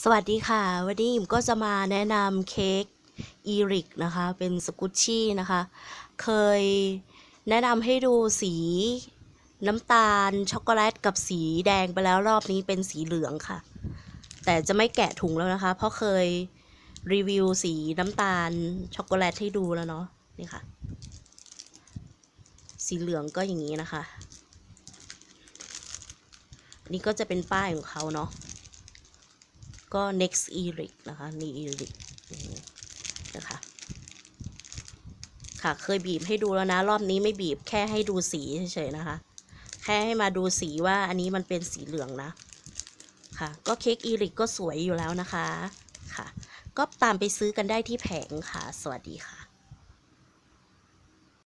สวัสดีค่ะวันนี้อิ่มก็จะมาแนะนำเค้กอีริกนะคะเป็นสกุชชี่นะคะเคยแนะนำให้ดูสีน้ำตาลช็อกโกแลตกับสีแดงไปแล้วรอบนี้เป็นสีเหลืองค่ะแต่จะไม่แกะถุงแล้วนะคะเพราะเคยรีวิวสีน้ำตาลช็อกโกแลตให้ดูแล้วเนาะนี่ค่ะสีเหลืองก็อย่างนี้นะคะนี่ก็จะเป็นป้ายของเขาเนาะก็ next eric นะคะนี่ eric นะคะค่ะเคยบีบให้ดูแล้วนะรอบนี้ไม่บีบแค่ให้ดูสีเฉยๆนะคะแค่ให้มาดูสีว่าอันนี้มันเป็นสีเหลืองนะค่ะก็เค้กอีริกก็สวยอยู่แล้วนะคะค่ะก็ตามไปซื้อกันได้ที่แผงค่ะสวัสดีค่ะ